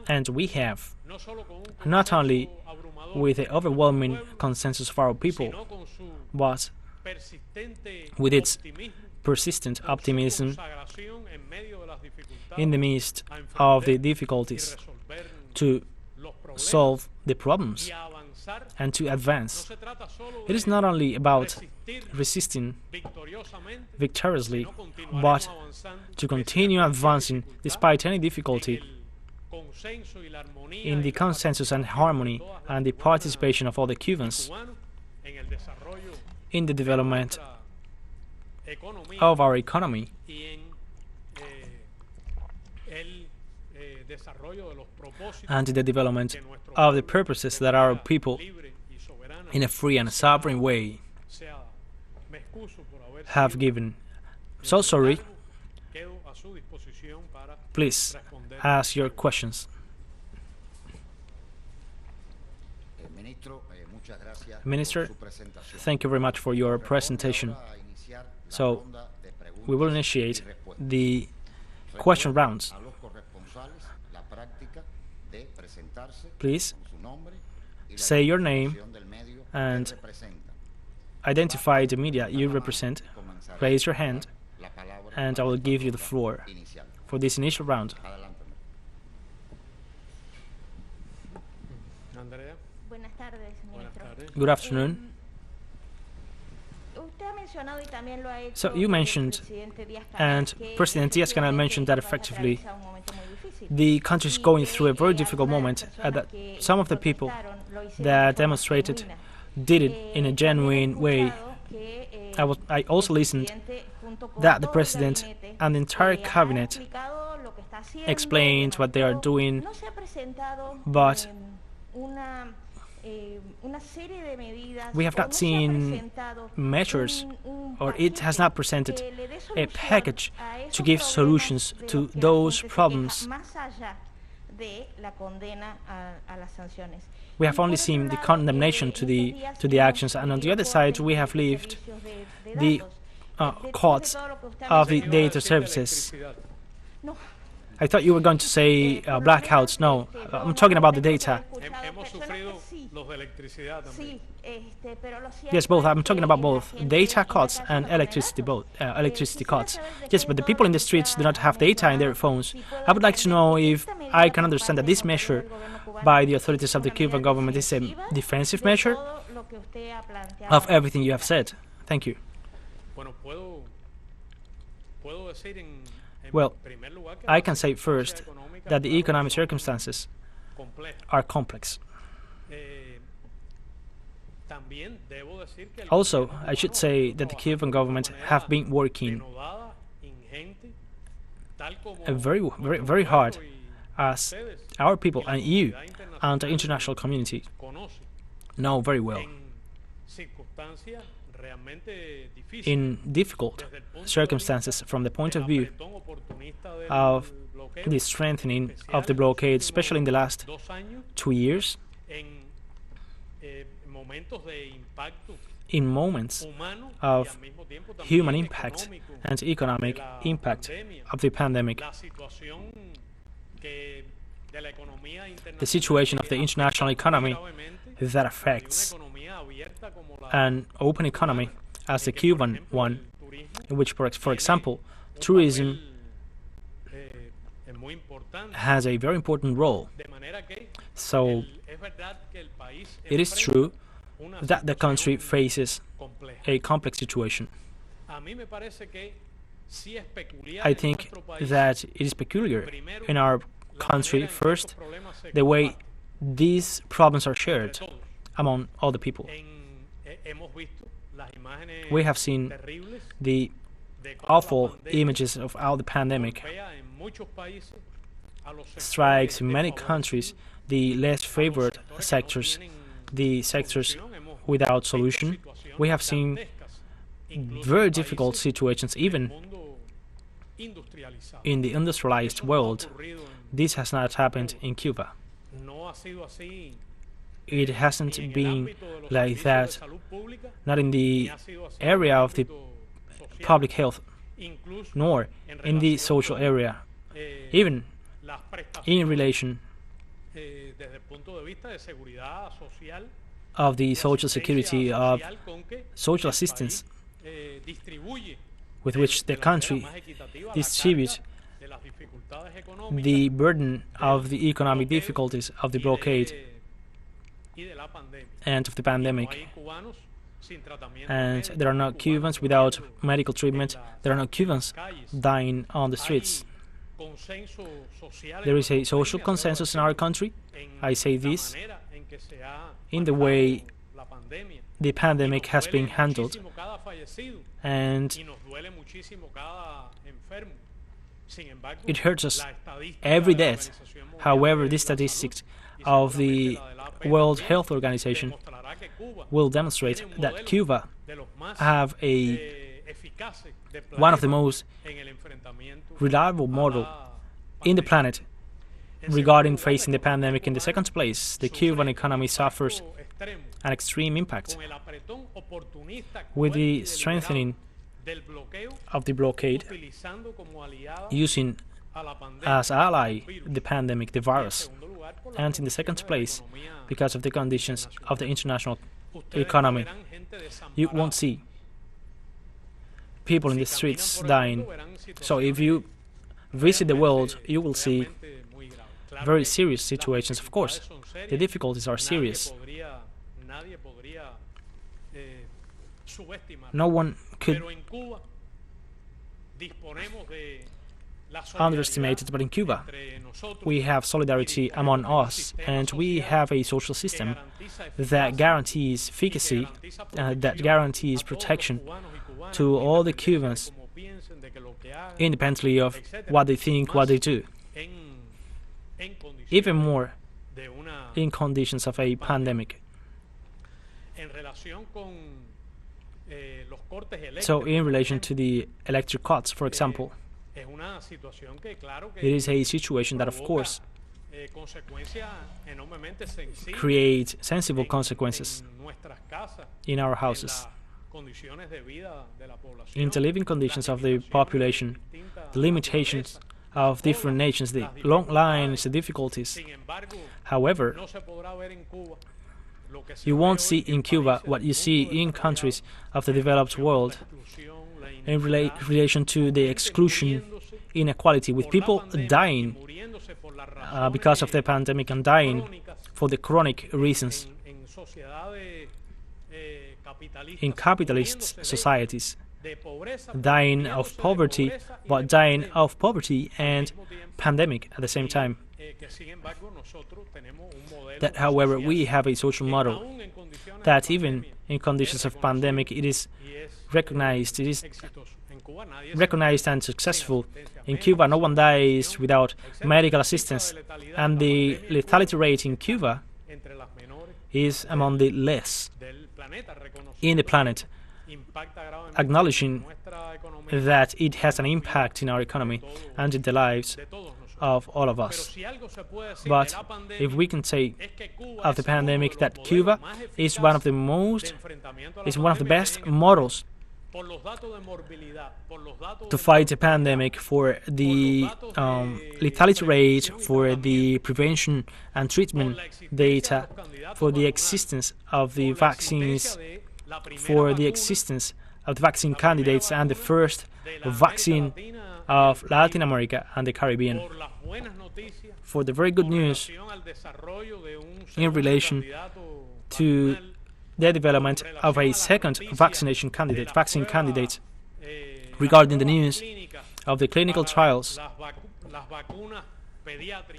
And we have, not only with the overwhelming consensus of our people, but with its persistent optimism in the midst of the difficulties, to solve the problems and to advance. It is not only about resisting victoriously, but to continue advancing despite any difficulty in the consensus and harmony and the participation of all the Cubans in the development of our economy and the development of the purposes that our people, in a free and sovereign way, have given. So sorry. Please ask your questions. Minister, thank you very much for your presentation. So, we will initiate the question rounds. Please say your name and identify the media you represent. Raise your hand, and I will give you the floor for this initial round. Good afternoon. So you mentioned, and President Díaz-Canel mentioned that effectively the country is going through a very difficult moment, and that some of the people that demonstrated did it in a genuine way. I also listened that the President and the entire cabinet explained what they are doing, but we have not seen measures, or it has not presented a package to give solutions to those problems. We have only seen the condemnation to the actions, and on the other side we have left the costs of the data services. I thought you were going to say blackouts. No, I'm talking about the data. Yes, both. I'm talking about both data cuts and electricity cuts. Yes, but the people in the streets do not have data in their phones. I would like to know if I can understand that this measure by the authorities of the Cuban government is a defensive measure of everything you have said. Thank you. Well, I can say first that the economic circumstances are complex. Also, I should say that the Cuban government have been working very hard, as our people and you and the international community know very well, in difficult circumstances from the point of view of the strengthening of the blockade, especially in the last 2 years, in moments of human impact and economic impact of the pandemic. The situation of the international economy that affects an open economy as the Cuban one, in which, for example, tourism has a very important role. So it is true that the country faces a complex situation. I think that it is peculiar in our country, first, the way these problems are shared among all the people. We have seen the awful images of how the pandemic strikes in many countries the less favored sectors, the sectors without solution. We have seen very difficult situations even in the industrialized world. This has not happened in Cuba. It hasn't been like that, not in the area of the public health, nor in the social area. Even in relation of the social security, of social assistance with which the country distributes the burden of the economic difficulties of the blockade and of the pandemic. And there are no Cubans without medical treatment. There are no Cubans dying on the streets. There is a social consensus in our country. I say this in the way the pandemic has been handled, and it hurts us every death. However, the statistics of the World Health Organization will demonstrate that Cuba have one of the most reliable model in the planet regarding facing the pandemic. In the second place, the Cuban economy suffers an extreme impact with the strengthening of the blockade, using as ally the pandemic, the virus. And in the second place, because of the conditions of the international economy, you won't see people in the streets dying. So if you visit the world, you will see very serious situations. Of course, the difficulties are serious. No one could underestimate it, but in Cuba, we have solidarity among us, and we have a social system that guarantees efficacy, that guarantees protection to all the Cubans, independently of what they think, what they do. Even more in conditions of a pandemic. So in relation to the electric cuts, for example, it is a situation that, of course, creates sensible consequences in our houses, in the living conditions of the population, the limitations of different nations, the long lines, the difficulties. However, you won't see in Cuba what you see in countries of the developed world in relation to the exclusion, inequality, with people dying because of the pandemic and dying for the chronic reasons in capitalist societies, dying of poverty, but dying of poverty and pandemic at the same time. That, however, we have a social model that even in conditions of pandemic, it is recognized and successful. In Cuba, no one dies without medical assistance, and the lethality rate in Cuba is among the less in the planet, acknowledging that it has an impact in our economy and in the lives of all of us. But if we can say of the pandemic that Cuba is one of the best models to fight the pandemic, for the lethality rate, for the prevention and treatment data, for the existence of the vaccines, for the existence of the vaccine candidates and the first vaccine of Latin America and the Caribbean, for the very good news in relation to the development of a second vaccine candidate, regarding the news of the clinical trials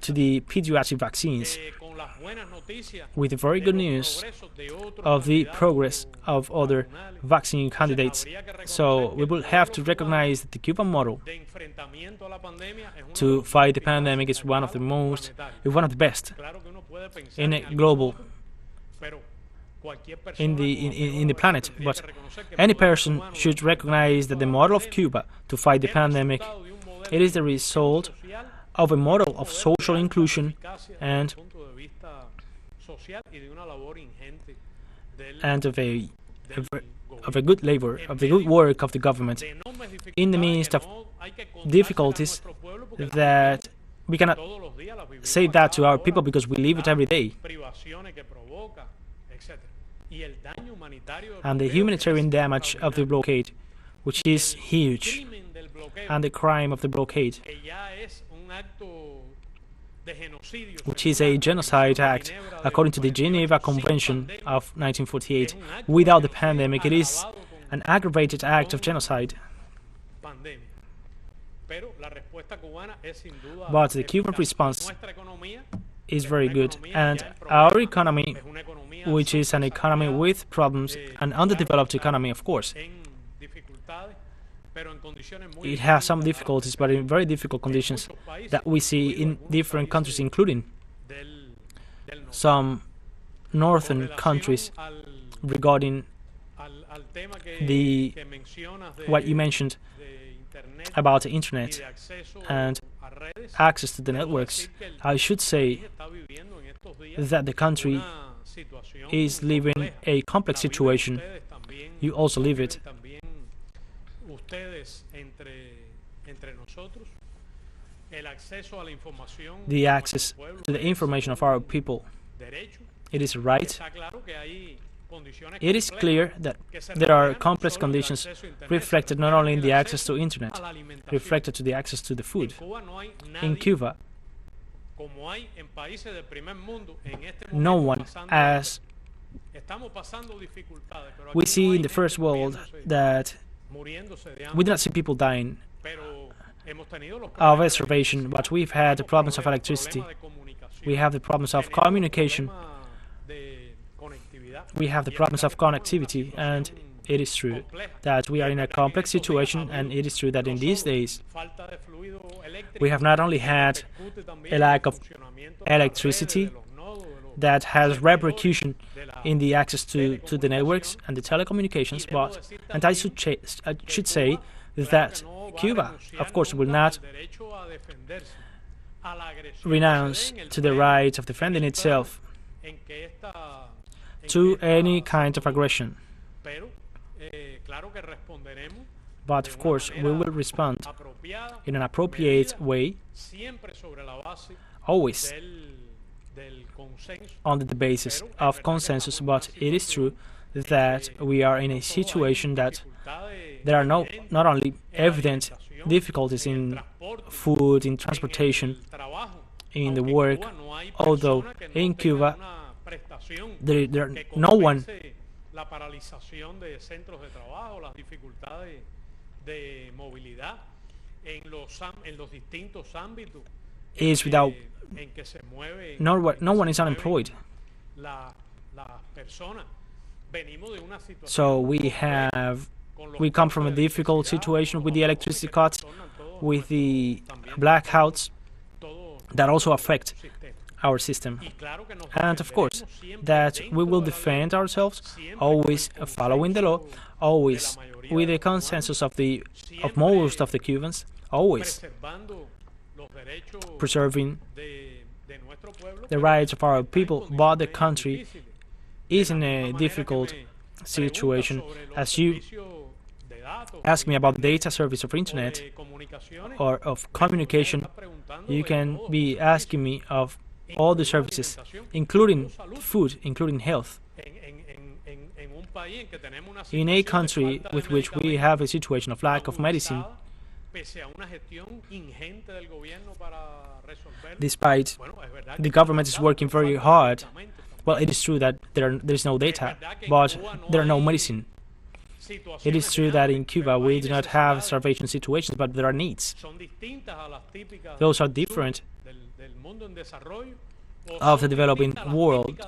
to the pediatric vaccines, with the very good news of the progress of other vaccine candidates. So we will have to recognize that the Cuban model to fight the pandemic is one of the best in a global in the planet. But any person should recognize that the model of Cuba to fight the pandemic, it is the result of a model of social inclusion and of a good labor, of the good work of the government in the midst of difficulties that we cannot say that to our people because we live it every day. And the humanitarian damage of the blockade, which is huge, and the crime of the blockade, which is a genocide act according to the Geneva Convention of 1948. Without the pandemic, it is an aggravated act of genocide. But the Cuban response is very good, and our economy, which is an economy with problems, an underdeveloped economy, of course, it has some difficulties, but in very difficult conditions that we see in different countries, including some northern countries, regarding what you mentioned about the internet and access to the networks. I should say that the country is living a complex situation. You also live it. The access to the information of our people, it is right. It is clear that there are complex conditions reflected not only in the access to internet, reflected to the access to the food. In Cuba, no one, as we see in the first world, that we do not see people dying of starvation, but we've had the problems of electricity. We have the problems of communication. We have the problems of connectivity, and it is true that we are in a complex situation, and it is true that in these days we have not only had a lack of electricity that has repercussion in the access to the networks and the telecommunications, and I should say that Cuba, of course, will not renounce to the right of defending itself to any kind of aggression. But of course, we will respond in an appropriate way, always on the basis of consensus. But it is true that we are in a situation that there are not only evident difficulties in food, in transportation, in the work, although in Cuba no one is without, no one is unemployed. So we come from a difficult situation with the electricity cuts, with the blackouts that also affect our system. And of course, that we will defend ourselves, always following the law, always with the consensus of most of the Cubans, always preserving the rights of our people. But the country is in a difficult situation. As you ask me about the data service of internet or of communication, you can be asking me of all the services, including food, including health. In a country with which we have a situation of lack of medicine, despite the government is working very hard, well, it is true that there is no data, but there are no medicine. It is true that in Cuba we do not have starvation situations, but there are needs. Those are different of the developing world,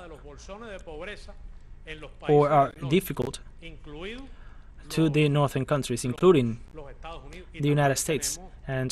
or are difficult to the northern countries, including the United States. And